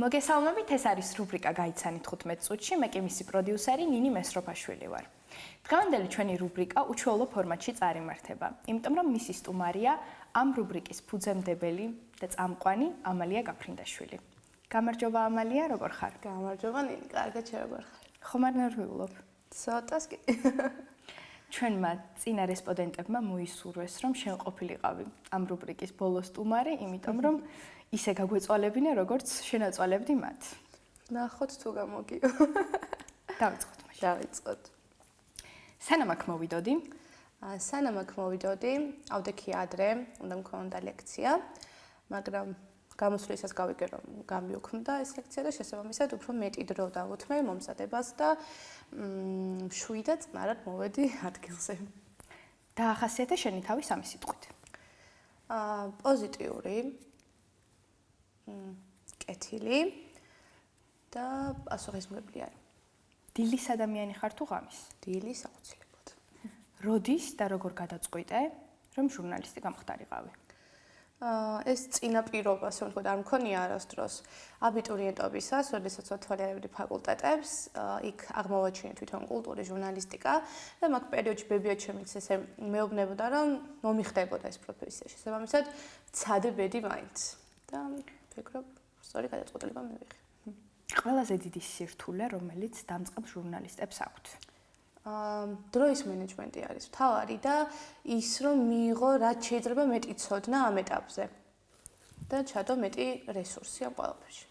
მოგესალმებით, ეს არის რუბრიკა გაიცანი 15 წუთში, მე კი მისი პროდიუსერი ნინი მესროფაშვილი ვარ. დღევანდელი ჩვენი რუბრიკა უჩვეულო ფორმატში წარიმართება, იმიტომ რომ მისი სტუმარია ამ რუბრიკის ფუძემდებელი და წამყვანი ამალია გაფრინდაშვილი. გამარჯობა ამალია, როგორ ხარ? გამარჯობა ნინი, კარგად შე როგორ ხარ? ხომ არ ნერვიულობ? ცოტას კი. ჩვენმა წინა რესპონდენტებმა მოისურვეს, რომ შენ ყოფილიყავი ამ რუბრიკის ბოლო სტუმარი, იმიტომ რომ ისე გაგვეწვალებინე, როგორც შენაწვალებდი მათ. ნახოთ თუ გამოგიო. დავიწყოთ მაშინ. დავიწყოთ. სანამ აქ მოვიდოდი, ავდექი ადრე, უნდა მქონდა ლექცია, მაგრამ გამოსვლისას გავიგე რომ გამიუქმდა ეს ლექცია და შესაბამისად უფრო მეტი დრო დავუთმე მომზადებას და შვიდად წნარად მოვედი ადგილზე. დაახასიათე შენი თავი სამი სიტყვით. პოზიტიური, კეთილი და პასუხისმგებლიანი. დილის ადამიანი ხარ თუ ღამის? დილის აუცილებლად. როდის და როგორ გადაწყვიტე, რომ ჟურნალისტი გამხდარიყავი? ეს წინაპირობა, ასე ვთქვათ, არ მქონია არასდროს აბიტურიენტობისას, როდესაც ვთვალიერებდი ფაკულტეტებს, იქ აღმოვაჩინე თვითონ კულტურის ჟურნალისტიკა და მაგ პერიოდში ბებია ჩემიც ესე მეუბნებოდა, რომ მომიხდებოდა ეს პროფესია. შესაბამისად, ვცადებედი მაინც და ვფიქრობ, სწორი გადაწყვეტილება მივიღე. ყველაზე დიდი სირთულე, რომელიც დამწყებ ჟურნალისტებს აქვთ? დროის მენეჯმენტი არის მთავარი და ის რომ მიიღო რაც შეიძლება მეტი ცოდნა ამ ეტაპზე და ჩადო მეტი რესურსი ამ ყველაფერში.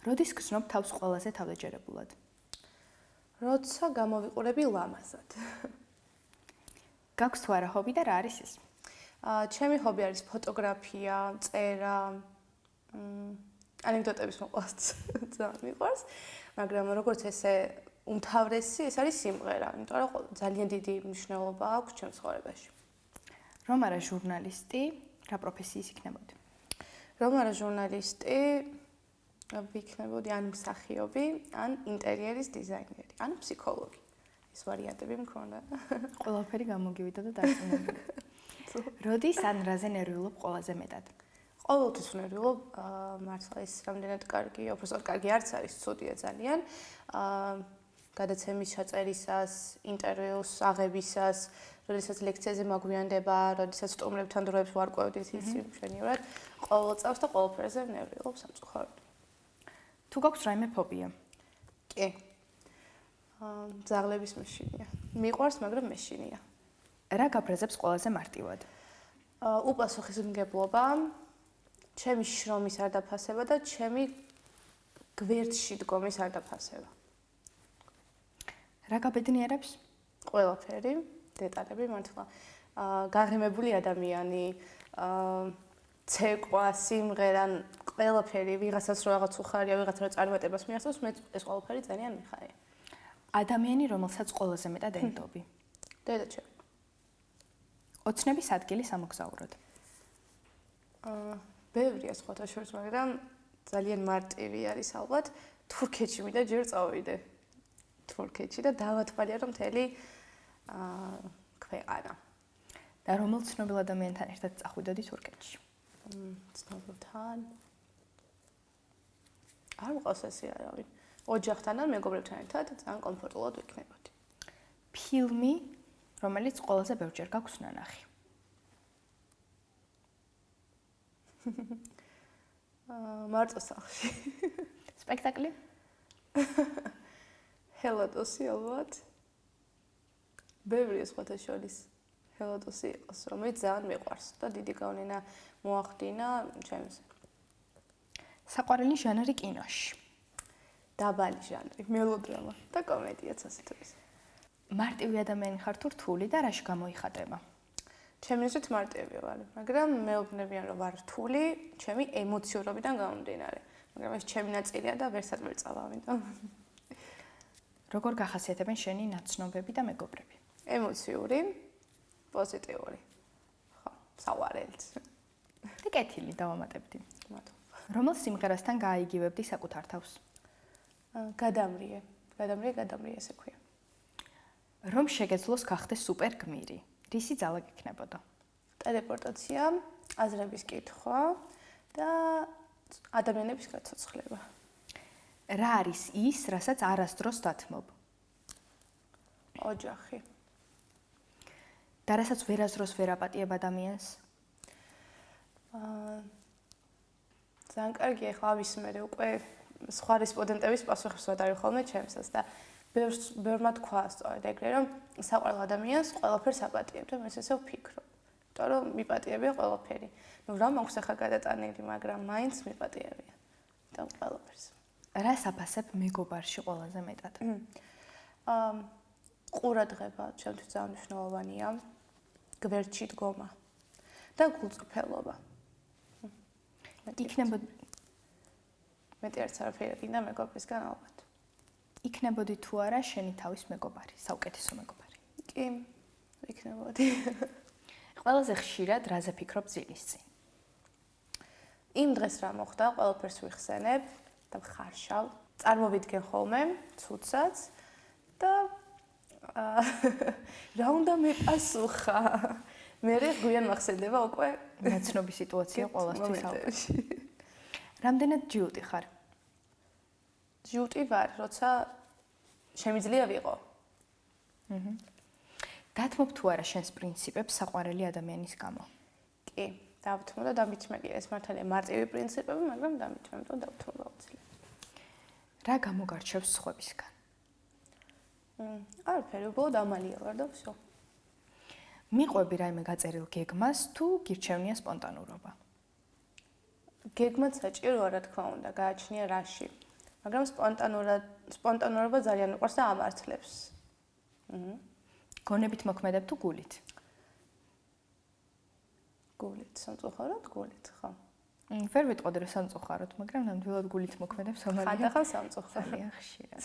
როდის გრძნობ თავს ყველაზე თავდაჯერებულად? როცა გამოვიყურები ლამაზად. გაქვს თუ არა ჰობი და რა არის ის? ჩემი ჰობი არის ფოტოგრაფია, წერა, ანეკდოტების მოყვარს ძალიან მიყვარს, მაგრამ როგორც ესე უმთავრესი ეს არის სიმღერა, იმიტომ რომ ძალიან დიდი მნიშვნელობა აქვს ჩემს ცხოვრებაში. რომ არა ჟურნალისტი, რა პროფესიის იქნებოდი? რომ არა ჟურნალისტი, ვიქნებოდი ან მსახიობი, ან ინტერიერის დიზაინერი, ან ფსიქოლოგი. ეს ვარიანტები მქონდა. ყველაფერი გამოგივიდა და დარწმუნებული. როდის ან რაზე ნერვიულობ ყველაზე მეტად? ყოველთვის ნერვიულობ, მართლა ის რამდენად კარგია, უბრალოდ კარგი არც არის, ცუდია ძალიან. გადაცემის ჩაწერისას, ინტერვიუს აღებისას, როდესაც ლექციაზე მაგვიანდება, როდესაც სტუმრებთან დროებს ვარკვევდით იცი მშვენივრად, ყოველ წელს და ყველაფერზე ნერვიულობ სამწუხაროდ. თუ გაქვს რაიმე ფობია? კი. ძაღლების მეშინია. მიყვარს, მაგრამ მეშინია. რა გაბრაზებს ყველაზე მარტივად? უპასუხისმგებლობა, ჩემი შრომის არდაფასება და ჩემი გვერდში დგომის არდაფასება. რა გაბედნიერებს? ყველაფერი, დეტალები მართლა. გაღიმებული ადამიანი, ცეკვა, სიმღერა, ყველაფერი, ვიღაცას რო რაღაც უხარია, ვიღაცა რო წარმატებას მიაღწევს, მე ეს ყველაფერი ძალიან მიხარია. ადამიანი, რომელსაც ყველაზე მეტად ენდობი? დედაჩემი. ოცნების ადგილი სამოგზაუროდ? ბევრია სხვათა შორის, მაგრამ ძალიან მარტივი არის ალბათ. თურქეთში მინდა ჯერ წავიდე. თურქეთში და დავათვალია რომ მთელი ქვეყანა. და რომელ ცნობილ ადამიანთან ერთად წახვიდოდი თურქეთში? ცნობილთან. არ მყავს ესე არავინ. ოჯახთან ან მეგობრებთან ერთად ძალიან კომფორტულად ვიქნებოდი. ფილმი, რომელიც ყველაზე ბევრჯერ გაქვს ნანახი? მარტო სახლში. სპექტაკლი? ჰელადოსი ალბათ. ბევრია სხვათა შორის. ჰელადოსი იყოს, რომელიც ძალიან მიყვარს და დიდი გავლენა მოახდინა ჩემზე. საყვარელი ჟანრი კინოში? დაბალი ჟანრი, მელოდრამა და კომედიაც ასე თუ ისე. მარტივი ადამიანი ხარ თუ რთული და რაში გამოიხატება? ჩემი აზრით მარტივი ვარ, მაგრამ მეუბნებიან რომ ვარ რთული, ჩემი ემოციურობიდან გამომდინარე. მაგრამ ეს ჩემი ნაწილია და ვერსად ვერ წავავინდა. როგორ გახასიათებენ შენი ნაცნობები და მეგობრები? ემოციური, პოზიტიური. ხო, საყვარელიც. და კეთილი დავამატებდი. მადლობა. რომელ სიმღერასთან გააიგივებდი საკუთარ თავს? გადამრიე ესე ქვია. რომ შეგეძლოს გახდე სუპერ გმირი, რისი ძალა გექნებოდა? ტელეპორტაცია, აზრების კითხვა და ადამიანების გაცოცხლება. რა არის ის, რასაც არასდროს დათმობ? ოჯახი. და რასაც ვერასდროს ვერ აპატიებ ადამიანს? ძალიან კარგი, ახლა ავისმერე უკვე სხვა რესპონდენტების პასუხებს ვადარი ხოლმე ჩემსაც და ბევრმა თქვა სწორედ ეგრე, რომ საყვარელ ადამიანს ყველაფერს აპატიებ და მე ესე ვფიქრობ. იმიტომ რომ მიპატიებია ყველაფერი. ნუ რა მაქვს ახლა გადატანილი, მაგრამ მაინც მიპატიებია. და ყველაფერს. რას აფასებ მეგობარში ყველაზე მეტად? ყურადღება ჩემთვის ძალიან მნიშვნელოვანია. გვერდში დგომა და გულწრფელობა. მეტი არც არაფერი გინდა მეგობრისგან ალბათ. იქნებოდი თუ არა შენი თავის მეგობარი, საუკეთესო მეგობარი? კი, იქნებოდი. ყველაზე ხშირად რაზე ფიქრობ ძილის წინ? იმ დღეს რა მოხდა, ყველაფერს ვიხსენებ და ვხარშავ. წარმოვიდგენ ხოლმე ცუდსაც და რა უნდა მეპასუხა? მე გვიან მახსენდება უკვე ნაცნობი სიტუაცია ყოველთვის ალბათ. რამდენად ჯიუტი ხარ? ჯიუტი ვარ, როცა შემიძლია ვიყო. დათმობ თუ არა შენს პრინციპებს საყვარელი ადამიანის გამო? კი, დავთმო და დამითმე კი, ეს მართალია მარტივი პრინციპები, მაგრამ დამითმე და დავთმო აუცილებლად. რა გამოგარჩევს სხვებისგან? არაფერი, უბრალოდ ამალია ვარ და всё. მიყვები რაიმე გაწერილ გეგმას თუ გირჩევნია სპონტანურობა? გეგმაც საჭიროა, რა თქმა უნდა, გააჩნია რაში. მაგრამ სპონტანურობა ძალიან უყვარს და ამართლებს. გონებით მოქმედებ თუ გულით? გულით, სამწუხაროდ გულით, ხო. ვერ ვიტყოდი რომ სამწუხაროდ, მაგრამ ნამდვილად გულით მოქმედებ სამალია. ხანდახან სამწუხაროდ. ხშირად.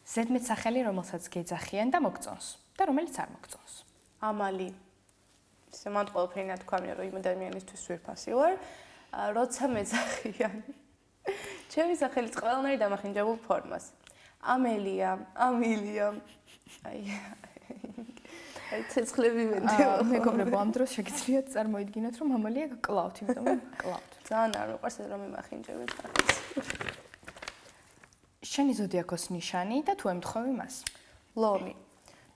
ზედმეტ სახელი, რომელსაც გეძახიან და მოგწონს და რომელიც არ მოგწონს. ამალი. ისე მან ყველაფერი ნათქვამია, რომ იმ ადამიანისთვის ვირფასი ვარ, როცა მეძახიან. ჩემი სახელიც ყველანაირ დამახინჯებულ ფორმას. ამელია, ამილია. აი ცეცხლები მენდება. მეგობრებო, ამ დროს შეგიძლიათ წარმოიდგინოთ, რომ ამალია გკლავთ, იმიტომ რომ გკლავთ. ძალიან არ მიყვარს ეს რომ იმახინჯებით სახელს. შენი ზოდიაქოს ნიშანი და თუ ემთხვევი მას? ლომი.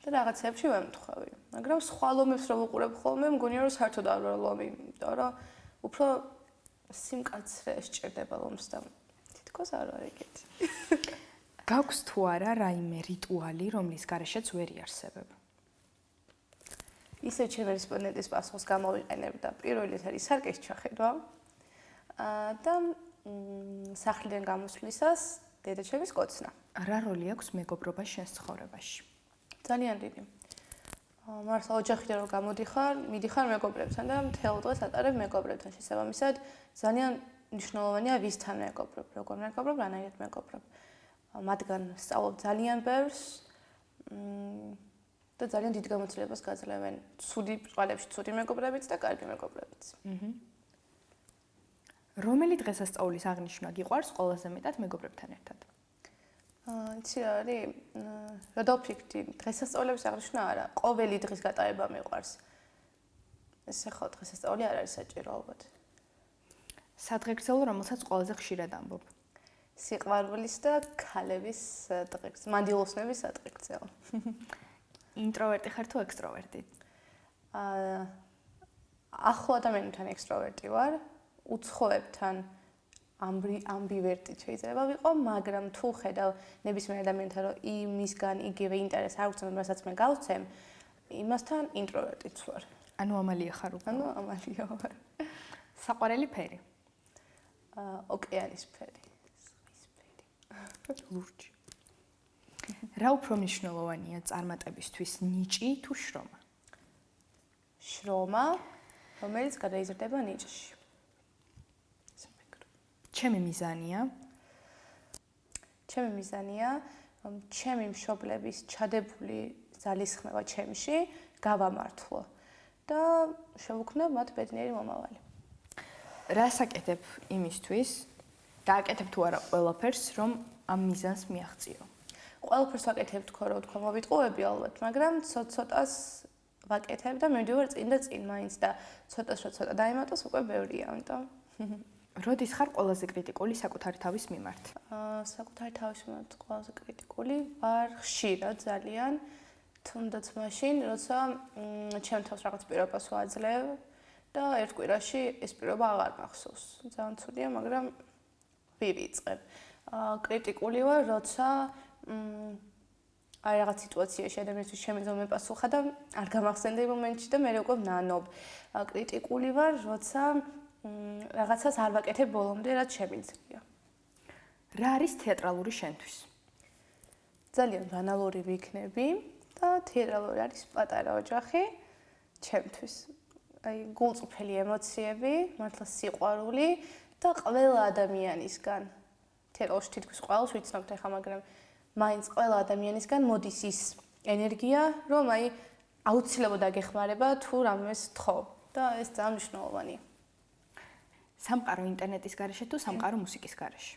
და რაღაცებში ვემთხვევი. მაგრამ სხვა ლომებს რომ უყურებ ხოლმე, მგონია რომ საერთოდ არ ვარ ლომი, იმიტომ რომ უფრო სიმკაცრე სჭირდება ლომს და თითქოს არ ვარ ეგეთი. გაქვს თუ არა რაიმე რიტუალი, რომლის გარეშეც ვერ იარსებებ? ისევ ჩემი რესპონდენტის პასუხს გამოვიყენებ და პირველი არის სარკეს ჩახედვა. და სახლიდან გამოსვლისას დედაჩემის კოცნა. რა როლი აქვს მეგობრობა შენს ცხოვრებაში? ძალიან დიდი. მართლა ოჯახიდან რომ გამოდიხარ, მიდიხარ მეგობრებთან და მთელ დღეს ატარებ მეგობრებთან. შესაბამისად, ძალიან მნიშვნელოვანია ვისთან მეგობრობ, როგორ მეგობრობ, რანაირად მეგობრობ. მათგან სწავლობ ძალიან ბევრს და ძალიან დიდ გამოცდილებას გაძლევენ ცუდი ბრწყალებში ცუდი მეგობრებიც და კარგი მეგობრებიც. რომელი დღესასწაულის აღნიშვნა გიყვარს ყველაზე მეტად მეგობრებთან ერთად? იცი რა არის? რა დავფიქრდი, დღესასწაულების აღნიშვნა არა, ყოველი დღის გატარება მიყვარს. ესე ხო, დღესასწაული არ არის საჭირო ალბათ. სადღეგრძელო, რომელსაც ყველაზე ხშირად ამბობ? სიყვარულის და ქალების დღეს, მანდილოსნების სადღეგრძელო. ინტროვერტი ხარ თუ ექსტროვერტი? ახლო ადამიანთან ექსტროვერტი ვარ, უცხოებთან ამბივერტი შეიძლება ვიყო, მაგრამ თუ ხედავ ნებისმიერ ადამიანთან, რომ იმისგან იგივე ინტერესი არ გვცემ, რასაც მე გავცემ, იმასთან ინტროვერტიც ვარ. ანუ ამალია ხარ უკვე? ანუ ამალია ვარ. საყვარელი ფერი? ოკეანის ფერი. ზღვის ფერი. ლურჯი. რა უფრო მნიშვნელოვანია წარმატებისთვის, ნიჭი თუ შრომა? შრომა, რომელიც გადაიზრდება ნიჭში. ჩემი მიზანია? ჩემი მიზანია, რომ ჩემი მშობლების ჩადებული ძალისხმევა ჩემში გავამართლო და შევუქმნო მათ ბედნიერი მომავალი. რას აკეთებ იმისთვის და აკეთებ თუ არა ყველაფერს, რომ ამ მიზანს მიაღწიო? ყველაფერს ვაკეთებ თქო, რომ თქო მოვიტყუები ალბათ, მაგრამ ცოტ-ცოტას ვაკეთებ და მივდივარ წინ და წინ მაინც და ცოტას რა ცოტა დაიმატოს უკვე ბევრია, ამიტომ როდის ხარ ყველაზე კრიტიკული საკუთარი თავის მიმართ? საკუთარი თავის მიმართ ყველაზე კრიტიკული ვარ ხშირად ძალიან, თუნდაც მაშინ, როცა ჩემ თავს რაღაც პირობას ვაძლევ და ერთ კვირაში ეს პირობა აღარ მახსოვს. ძალიან ცუდია, მაგრამ ვივიწყებ. კრიტიკული ვარ, როცა აი რაღაც სიტუაციაში ადამიანისთვის შემიძლია პასუხა და არ გამახსენდება მომენტში და მე უკვე ვნანობ. კრიტიკული ვარ, როცა რაღაცას არ ვაკეთებ ბოლომდე, რაც შემიძლია. რა არის თეატრალური შენთვის? ძალიან ბანალური ვიქნები და თეატრალური არის პატარა ოჯახი ჩემთვის. აი გულწრფელი ემოციები, მართლა სიყვარული და ყველა ადამიანისგან. თეატრში თითქოს ყველას ვიცნობთ ახლა, მაგრამ მაინც ყველა ადამიანისგან მოდის ის ენერგია, რომ აი აუცილებლად აგეხმარება თუ რამეს თხოვ და ეს ძალიან მნიშვნელოვანია. სამყარო ინტერნეტის გარეშე თუ სამყარო მუსიკის გარეშე?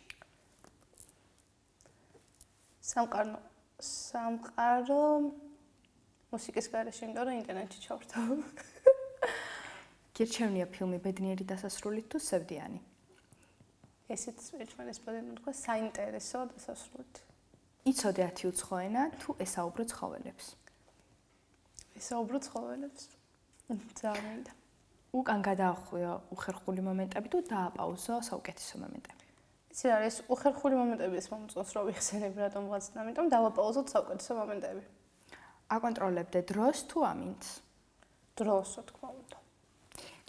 სამყარო მუსიკის გარეშე, იმიტომ რომ ინტერნეტში ჩავრთავ. გირჩევნია ფილმი ბედნიერი დასასრულით თუ სევდიანი? ესეც ერთმანეთს პოდენ თქვა საინტერესო დასასრულით. იცოდე 10 უცხო ენა თუ ესაუბრო ცხოველებს? ესაუბრო ცხოველებს. ძალიან მინდა. უკან გადაახვიო უხერხული მომენტები თუ დააპაუზო საუკეთესო მომენტები? იცი რა არის უხერხული მომენტები ეს მომწონს რომ ვიხსენებ რატომღაც, ამიტომ დავაპაუზოთ საუკეთესო მომენტები. აკონტროლებდე დროს თუ ამინდს? დროს, რა თქმა უნდა.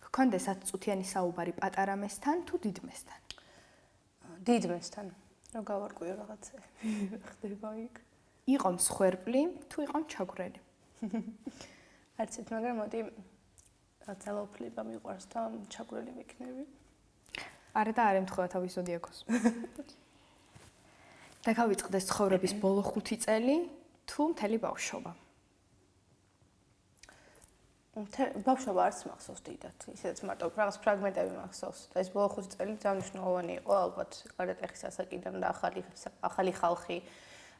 გქონდეს 10 წუთიანი საუბარი პატარა მესთან თუ დიდ მესთან? დიდ მესთან. რომ გავარკვიო რაღაცები. ხდება იქ. იყო მსხვერპლი თუ იყო ჩაგვრელი? არც ერთ, მაგრამ მოდი ძალაუფლება მიყვარს და ჩაგვრელი ვიქნები. არა და არ ემთხვევა თავის ზოდიაქოს. და გავიწყდეს ცხოვრების ბოლო 5 წელი თუ მთელი ბავშვობა? ბავშვობა არც მახსოვს დიდად, ისედაც მარტო რაღაც ფრაგმენტები მახსოვს და ეს ბოლო 5 წელი ძალიან მნიშვნელოვანი იყო ალბათ გარდატეხის ასაკიდან და ახალი ხალხი,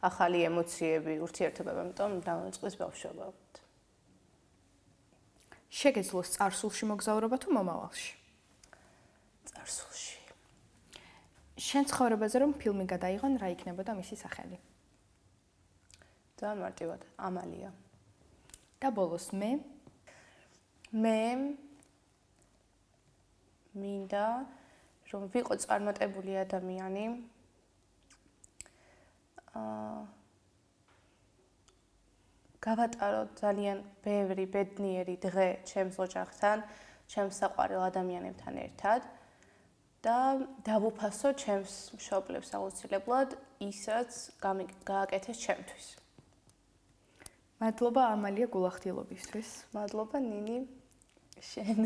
ახალი ემოციები, ურთიერთობები, ამიტომ დავიწყეს ბავშვობა. შეგეძლოს წარსულში მოგზაურობა თუ მომავალში? წარსულში. შენ ცხოვრებაზე რომ ფილმი გადაიღონ, რა იქნებოდა მისი სახელი? ძალიან მარტივად, ამალია. და ბოლოს მე მინდა რომ ვიყო წარმატებული ადამიანი. გავატარო ძალიან ბევრი ბედნიერი დღე ჩემს ოჯახთან, ჩემს საყვარელ ადამიანებთან ერთად და დავუფასო ჩემს მშობლებს აუცილებლად ისაც გააკეთეს ჩემთვის. მადლობა ამალია გულახდილობისთვის. მადლობა ნინი შენ.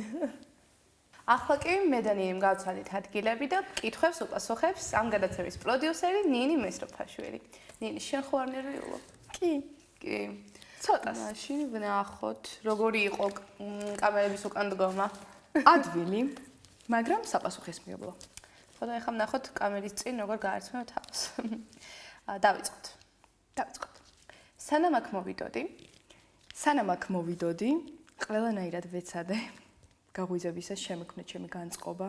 ახლა კი მე და ნინიმ გავცვალით ადგილები და კითხვებს უპასუხებს ამ გადაცემის პროდიუსერი ნინი მესროფაშვილი. ნინი შენ ხო არ ნერვიულობ? კი. ცოტას. მაშინ ვნახოთ როგორი იყო კამერების უკან დგომა. ადვილი, მაგრამ საპასუხისმგებლო. ხო და ეხლა ვნახოთ კამერის წინ როგორ გაარცმევ თავს. დავიწყოთ. სანამ აქ მოვიდოდი, ყველანაირად ვეცადე გაღვიძებისას შემექმნე ჩემი განწყობა,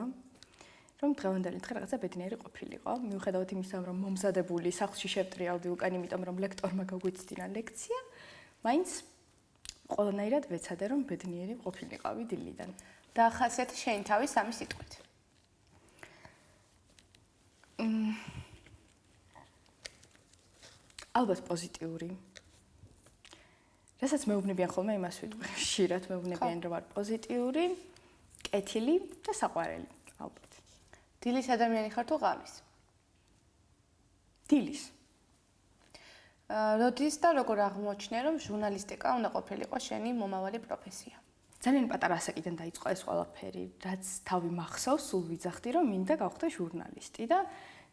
რომ დღევანდელი დღე რაღაცა ბედნიერი ყოფილიყო. მიუხედავად იმისა, რომ მომზადებული სახლში შევტრიალდი უკან, იმიტომ რომ ლექტორმა გაგვიცდინა ლექცია, მაინც ყველანაირად ვეცადე, რომ ბედნიერი ყოფილიყავი დილიდან. დაახასიათე შენი თავი 3 სიტყვით. ალბათ პოზიტიური. რასაც მეუბნებიან ხოლმე იმას ვიტყვი. ხშირად მეუბნებიან, რომ ვარ პოზიტიური, კეთილი და საყვარელი, ალბათ. დილის ადამიანი ხარ თუ ღამის? დილის. როდის და როგორ აღმოჩნე, რომ ჟურნალისტიკა უნდა ყოფილიყო შენი მომავალი პროფესია? ძალიან პატარა ასაკიდან დაიწყო ეს ყველაფერი, რაც თავი მახსოვს, სულ ვიძახდი, რომ მინდა გავხდე ჟურნალისტი და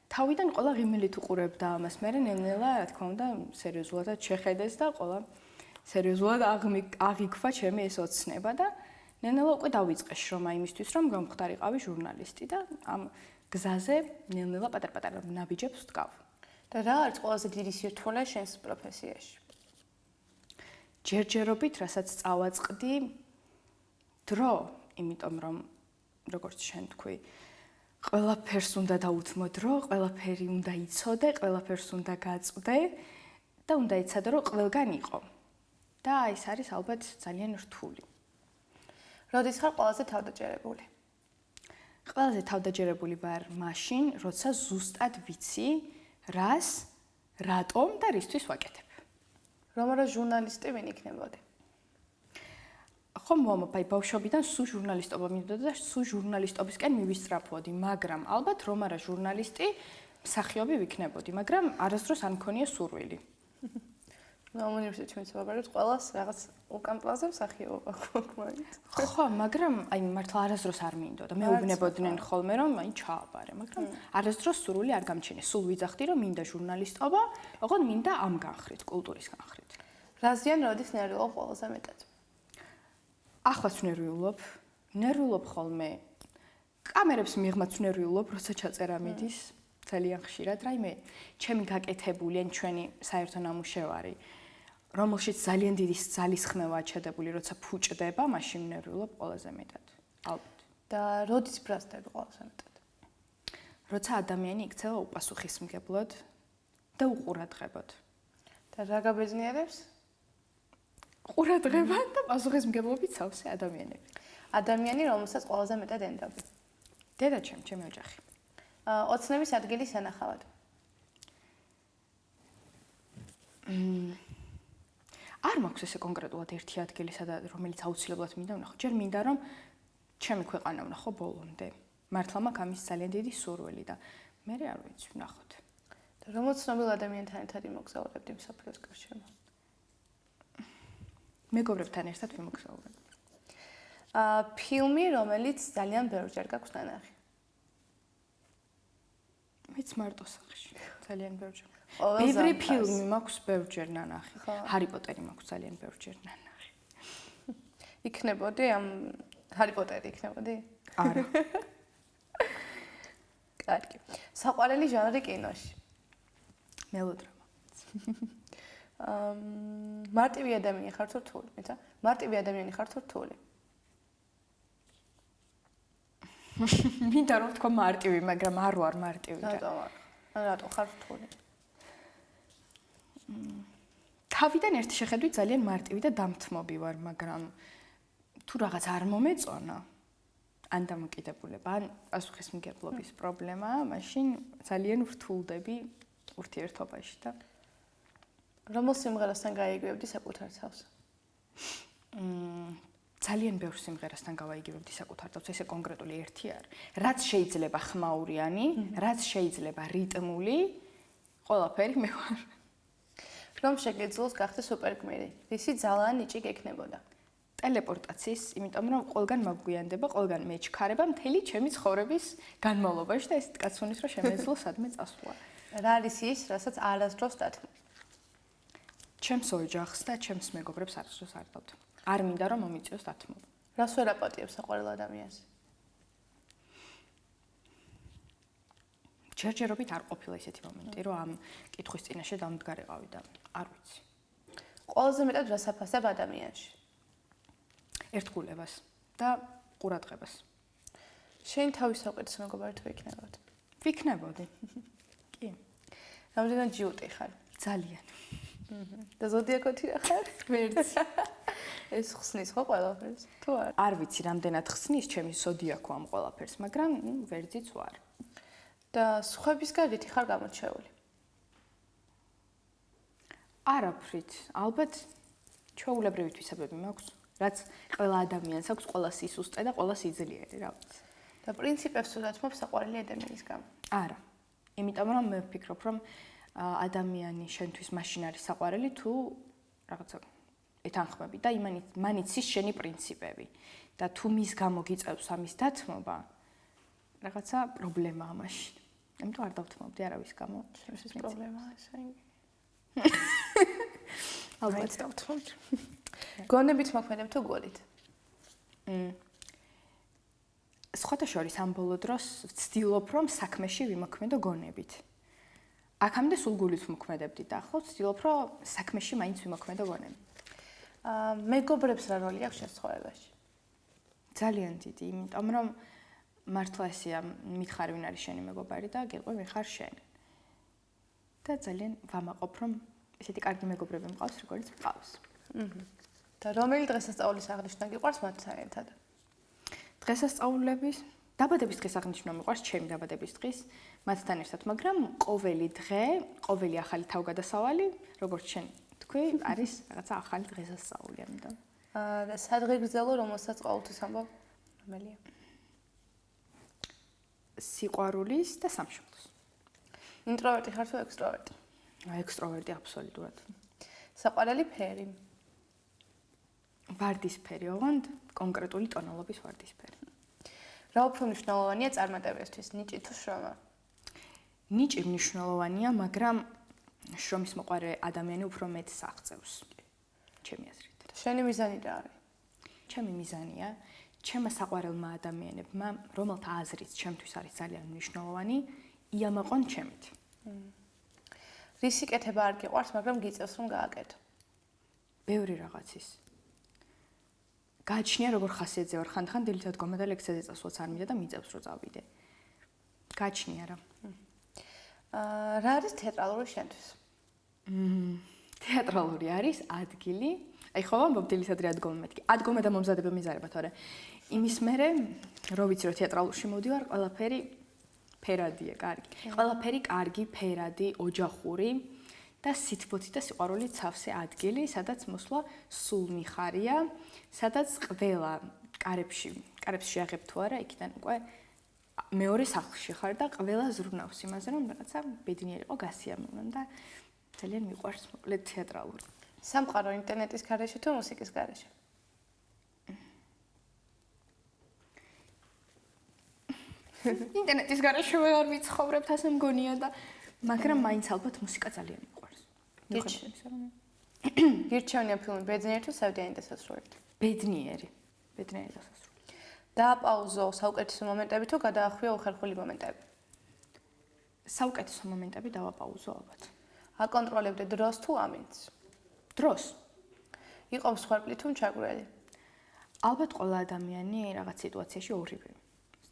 თავიდან ყველა ღიმილით უყურებდა ამას. მე ნელ-ნელა, რა თქმა უნდა, სერიოზულადაც შეხედეს და ყველა სერიოზულად აღიქვა ჩემი ეს ოცნება და ნელ-ნელა უკვე დავიწყე შრომა იმისთვის, რომ გამხდარიყავი ჟურნალისტი და ამ გზაზე ნელ-ნელა პატარ-პატარა ნაბიჯებს ვდგავ. და რა არის ყველაზე დიდი სირთულე შენს პროფესიაში? ჯერჯერობით, რასაც წავაწყდი, დრო, იმიტომ რომ როგორც შენ თქვი, ყველაფერს უნდა დაუთმო დრო, ყველაფერი უნდა იცოდე, ყველაფერს უნდა გაწვდე და უნდა იცოდე, რომ ყველგან იყო. და ეს არის ალბათ ძალიან რთული. როდის ხარ ყველაზე თავდაჯერებული? ყველაზე თავდაჯერებული ვარ მაშინ, როცა ზუსტად ვიცი, რას, რატომ და რისთვის ვაკეთებ. რომ არა ჟურნალისტი ვინ იქნებოდი? ხო, აი ბავშვობიდან სულ ჟურნალისტობა მინდოდა და სულ ჟურნალისტობისკენ მივისწრაფოდი, მაგრამ ალბათ რომ არა ჟურნალისტი, მსახიობი ვიქნებოდი, მაგრამ არასდროს არ მქონია სურვილი. უნივერსიტეტში ვინცებარებს ყველას რაღაც უკან პლანზე მსახიობობა გვაქვს. ხო, მაგრამ აი მართლა არასდროს არ მინდოდა. მეუბნებოდნენ ხოლმე რომ აი ჩააბარე, მაგრამ არასდროს სურვილი არ გამჩენე. სულ ვიძახდი რომ მინდა ჟურნალისტობა, ოღონდ მინდა ამ განხრით, კულტურის განხრით. რაზიან როდის ნერვიულობ ყველაზე მეტად? ახლაც ნერვიულობ ხოლმე. კამერებს მიღმაც ნერვიულობ, როცა ჩაწერა მიდის, ძალიან ხშირად, რაიმე ჩემი გაკეთებული ან ჩვენი საერთო ნამუშევარი, რომელშიც ძალიან დიდი ძალისხმევაა ჩადებული, როცა ფუჭდება, მაშინ ნერვიულობ ყველაზე მეტად. ალბათ. და როდის ბრაზდები ყველაზე მეტად? როცა ადამიანი იქცევა უპასუხისმგებლოდ და უყურადღებოდ. და რა გაბეძნიერებს? ყურადღება და პასუხისმგებლობით სავსე ადამიანები. ადამიანი, რომელსაც ყველაზე მეტად ენდობი. დედაჩემ, ჩემი ოჯახი. ოცნების ადგილის სანახავად. არ მაქვს ესე კონკრეტულად ერთი ადგილი, რომელიც აუცილებლად მინდა ვნახო. ჯერ მინდა რომ ჩემი ქვეყანა ვნახო ბოლომდე. მართლა მაქვს ამის ძალიან დიდი სურვილი და მე არ ვიცი ვნახოთ. და რომ ცნობილ ადამიანთან ერთად იმოგზაურებდი მსოფლიოს გარშემო. მეგობრებთან ერთად ვიმოგზაურებ. ფილმი, რომელიც ძალიან ბევრჯერ გაქვს ნანახი. მეც მარტო სახში, ძალიან ბევრჯერ. ყოველ ბევრი ზამთარს. ფილმი მაქვს ბევრჯერ ნანახი. ჰარი პოტერი მაქვს ძალიან ბევრჯერ ნანახი. იქნებოდი ამ ჰარი პოტერი იქნებოდი? არა. კარგი. საყვარელი ჟანრი კინოში. მელოდრამა. მარტივი ადამიანი ხარ თუ რთული? მეცა მარტივი ადამიანი ხარ თუ რთული? მინდა რომ თქვა მარტივი, მაგრამ არ ვარ მარტივი. რატო ხარ რთული? თავიდან ერთი შეხედვით ძალიან მარტივი და დამთმობი ვარ, მაგრამ თუ რაღაც არ მომეწონა, ან დამოკიდებულება, ან პასუხისმგებლობის პრობლემაა, მაშინ ძალიან ვრთულდები ურთიერთობაში და რომელ სიმღერასთან გაიგებდი საკუთარ თავს? ძალიან ბევრ სიმღერასთან გავაიგებდი საკუთარ თავს, ესე კონკრეტული ერთი არ. რაც შეიძლება ხმაურიანი, რაც შეიძლება რიტმული, ყველაფერი მე ვარ. რომ შეგეძლოს გახდე სუპერგმირი, რისი ძალა ნიჭი გექნებოდა? ტელეპორტაციის, იმიტომ რომ ყველგან მაგვიანდება, ყველგან მეჩქარება მთელი ჩემი ცხოვრების განმავლობაში და ესეთ კაცუნის რომ შემეძლო სადმე წასვლა. რა არის ის, რასაც არასდროს დათმობ? ჩემს ოჯახს და ჩემს მეგობრებს არასდროს არ დავთმობ. არ მინდა რომ მომიწიოს დათმობა. რას ვერ აპატიებს საყვარელ ადამიანს? ჯერჯერობით არ ყოფილა ისეთი მომენტი, რომ ამ კითხვის წინაშე დამდგარიყავი და არ ვიცი. ყველაზე მეტად რას აფასებ ადამიანში? ერთგულებას და ყურადღებას. შენ თავის საუკეთესო მეგობარი თუ იქნებოდ? ვიქნებოდი. კი. რამდენად ჯიუტი ხარ? ძალიან. და ზოდიაკოთი რა ხარ? ვერც. ეს ხსნის ხო ყველაფერს? თუ არ? არ ვიცი რამდენად ხსნის ჩემი ზოდიაკო ამ ყველაფერს, მაგრამ ვერძიც ვარ. და სხვებისგან რითი ხარ გამორჩეული? არაფრით. ალბათ ჩვეულებრივი თვისებები მაქვს, რაც ყველა ადამიანს აქვს, ყველა სისუსტე და ყველა სიძლიერე, რა ვიცი. და პრინციპებს უდათმობ საყვარელი ადამიანის გამო? არა. იმიტომ რომ მე ვფიქრობ, რომ ადამიანი შენთვის მაშინ არის საყვარელი, თუ რაღაცა ეთანხმები და მან იცის შენი პრინციპები. და თუ მის გამო გიწევს ამის დათმობა, რაღაცა პრობლემაა მაშინ. ამიტომ არ დავთმობდი არავის გამო. ეს პრობლემაა ესე იგი. ალბათ დავთმობდი. გონებით მოქმედებ თუ გულით? სხვათა შორის ამ ბოლო დროს ვცდილობ რომ საქმეში ვიმოქმედო გონებით. აქამდე სულ გულით ვმოქმედებდი და ახლა ვცდილობ რომ საქმეში მაინც ვიმოქმედო გონებით. მეგობრებს რა როლი აქვს შენ ცხოვრებაში? ძალიან დიდი, იმიტომ რომ მართლა ესეა, მითხარი ვინ არის შენი მეგობარი და გეტყვი ვინ ხარ შენ. და ძალიან ვამაყობ, რომ ესეთი კარგი მეგობრები მყავს, როგორც მყავს. და რომელი დღესასწაულის აღნიშვნა გიყვარს მათთან ერთად? დღესასწაულების დაბადების დღის აღნიშვნა მიყვარს, ჩემი დაბადების დღის მათთან ერთად, მაგრამ ყოველი დღე, ყოველი ახალი თავგადასავალი, როგორც შენ თქვი, არის რაღაცა ახალი დღესასწაული, ამიტომ. და სადღე გრძელო, რომელსაც ყოველთვის ამბობ, რომელია? სიყვარულის და სამშობლოს. ინტროვერტი ხარ თუ ექსტროვერტი? ექსტროვერტი აბსოლუტურად. საყვარელი ფერი? ვარდისფერი, ოღონდ კონკრეტული ტონალობის ვარდისფერი. რა უფრო მნიშვნელოვანია წარმატებისთვის, ნიჭი თუ შრომა? ნიჭი მნიშვნელოვანია, მაგრამ შრომის მოყვარე ადამიანი უფრო მეტს აღწევს. ჩემი აზრით. შენი მიზანი რა არის? ჩემი მიზანია, ჩემმა საყვარელმა ადამიანებმა, რომელთა აზრიც ჩემთვის არის ძალიან მნიშვნელოვანი, იამაყონ ჩემით. რისი კეთება არ გიყვარს, მაგრამ გიწევს რომ გააკეთო? ბევრი რაღაცის. გააჩნია როგორ ხასიათზე ვარ, ხანდახან დილით დგომა და ლექციაზე წასვლაც არ მინდა და მიწევს რომ წავიდე. გააჩნია რა. რა არის თეატრალური შენთვის? თეატრალური არის ადგილი. აი ხო ვამბობ დილით ადრე ადგომა მეთქი. ადგომა და მომზადება მიზარება თორე. იმის მერე რო ვიცი რომ თეატრალურში მოვდივარ, ყველაფერი ფერადია, კარგი. ყველაფერი კარგი, ფერადი, ოჯახური და სითბოთი და სიყვარულით სავსე ადგილი, სადაც მოსვლა სულ მიხარია, სადაც ყველა კარებში შეაღებ თუ არა, იქიდან უკვე მეორე სახლში ხარ და ყველა ზრუნავს იმაზე, რომ რაღაცა ბედნიერი იყო, გასიამოვნო და ძალიან მიყვარს მოკლედ თეატრალური. სამყარო ინტერნეტის გარეშე თუ მუსიკის გარეშე? ინტერნეტის გარეშე ვერ ვიცხოვრებთ, ასე მგონია და მაგრამ მაინც ალბათ მუსიკა ძალიან მიყვარს. გირჩევნია ფილმი ბედნიერი თუ სევდიანი დასასრულით? ბედნიერი დასასრული. დააპაუზო საუკეთესო მომენტები თუ გადაახვია უხერხული მომენტები? საუკეთესო მომენტები დავაპაუზო ალბათ. აკონტროლებდე დროს თუ ამინდს? დროს. იყო მსხვერპლი თუ მჩაგვრელი? ალბათ ყველა ადამიანი რაღაც სიტუაციაში ორივე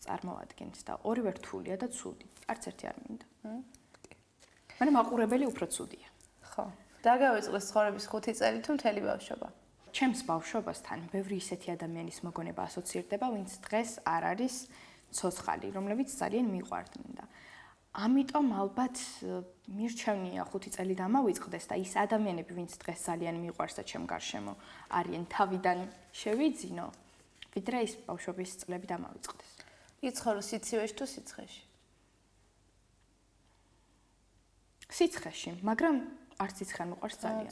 წარმოადგენს და ორივე რთულია და ცუდი. არც ერთი არ მინდა. მაგრამ მაყურებელი უფრო ცუდია. ხო. დაგავიწყდეს ცხოვრების 5 წელი თუ მთელი ბავშვობა? ჩემს ბავშვობასთან ბევრი ისეთი ადამიანის მოგონება ასოცირდება, ვინც დღეს არ არის ცოცხალი, რომლებიც ძალიან მიყვარდნენ და ამიტომ ალბათ მირჩევნია 5 წელი დამავიწყდეს და ის ადამიანები, ვინც დღეს ძალიან მიყვარს და ჩემ გარშემო არიან, თავიდან შევიძინო, ვიდრე ის ბავშვობის წლები დამავიწყდეს. იცხოვრო სიცივეში თუ სიცხეში? სიცხეში, მაგრამ არც სიცხე არ მიყვარს ძალიან.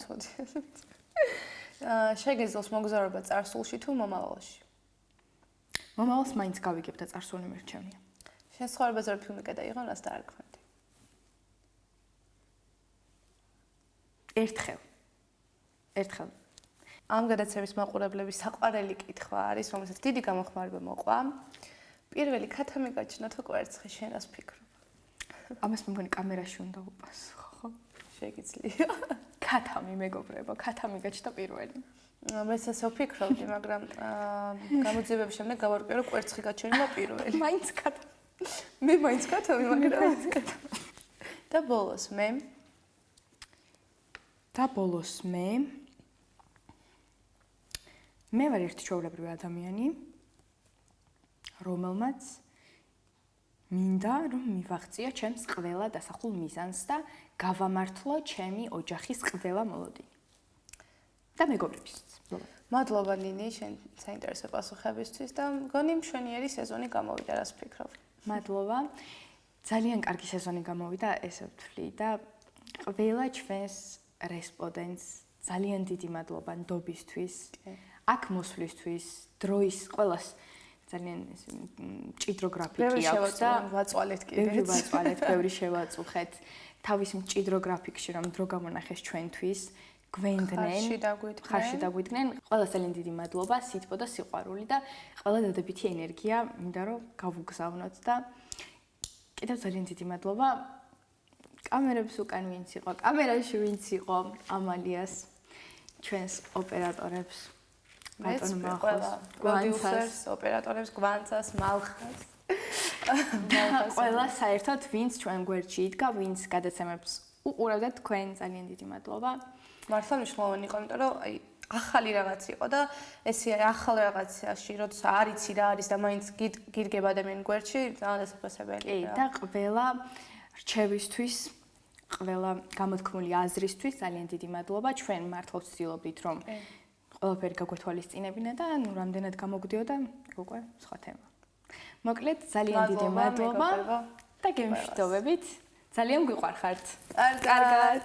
შეგეძლოს მოგზაურობა წარსულში თუ მომავალში? მომავალს მაინც გავიგებ და წარსული მირჩევნია. შენ ცხოვრებაზე რა ფილმი გადაიღო, რას დაარქმევდი? ერთხელ. ამ გადაცემის მაყურებლების საყვარელი კითხვა არის, რომელსაც დიდი გამოხმარება მოყვა. პირველი ქათამი გაჩნდა თუ კვერცხი, შენ რას ფიქრობ? ამას მე მგონი კამერაში უნდა უპასუხო, ხო? შეგიძლია. ქათამი მეგობრებო, ქათამი გაჩნდა პირველი. მეც ასე ვფიქრობდი, მაგრამ გამოძიებების შემდეგ გავარკვიე, რომ კვერცხი გაჩნდა პირველი. მაინც ქათამი. მე მაინც ქათამი, მაგრამ და ბოლოს მე ვარ ერთი ჩვეულებრივი ადამიანი, რომელმაც მინდა რომ მივაღწია ჩემს ყველა დასახულ მიზანს და გავამართლო ჩემი ოჯახის ყველა მოლოდინი. და მეგობრებისთვის. მადლობა ნინი, შენ საინტერესო პასუხებისთვის და მგონი მშვენიერი სეზონი გამოვიდა, რას ფიქრობ? მადლობა. ძალიან კარგი სეზონი გამოვიდა, ესე ვთვლი და ყველა ჩვენს რესპონდენტს ძალიან დიდი მადლობა ნდობისთვის, აქ მოსვლისთვის, დროის ყველას ძალიან მჭიდრო გრაფიკი აქვს და ვაწვალეთ კიდეც. ბევრი შევაწუხეთ. თავის მჭიდრო გრაფიკში რომ დრო გამონახეს ჩვენთვის, ხარში დაგვიდგნენ. ყველას ძალიან დიდი მადლობა, სითბო და სიყვარული და ყველა დადებითი ენერგია მინდა რომ გავუგზავნოთ და კიდევ ძალიან დიდი მადლობა კამერების უკან ვინც იყო, კამერაში ვინც იყო, ამალიას, ჩვენს ოპერატორებს, ბატონ მახოს, პროდიუსერს, ოპერატორებს, გვანცას, მალხას. ყველა საერთოდ ვინც ჩვენ გვერდში იდგა, ვინც გადაცემებს უყურებდა, თქვენ ძალიან დიდი მადლობა. მართლა მნიშვნელოვანი იყო, იმიტომ რომ აი ახალი რაღაც იყო და ესე ახალ რაღაცაში, როცა არ იცი რა არის და მაინც გირგება ადამიანი გვერდში, ძალიან დასაფასებელია. და ყველა რჩევისთვის, ყველა გამოთქმული აზრისთვის ძალიან დიდი მადლობა. ჩვენ მართლა ვცდილობდით, რომ ყველაფერი გაგვეთვალისწინებინა და ნუ რამდენად გამოგვდიოდა, უკვე სხვა თემა. მოკლედ, ძალიან დიდი მადლობა და გემშვიდობებით. ძალიან გვიყვარხართ. კარგად.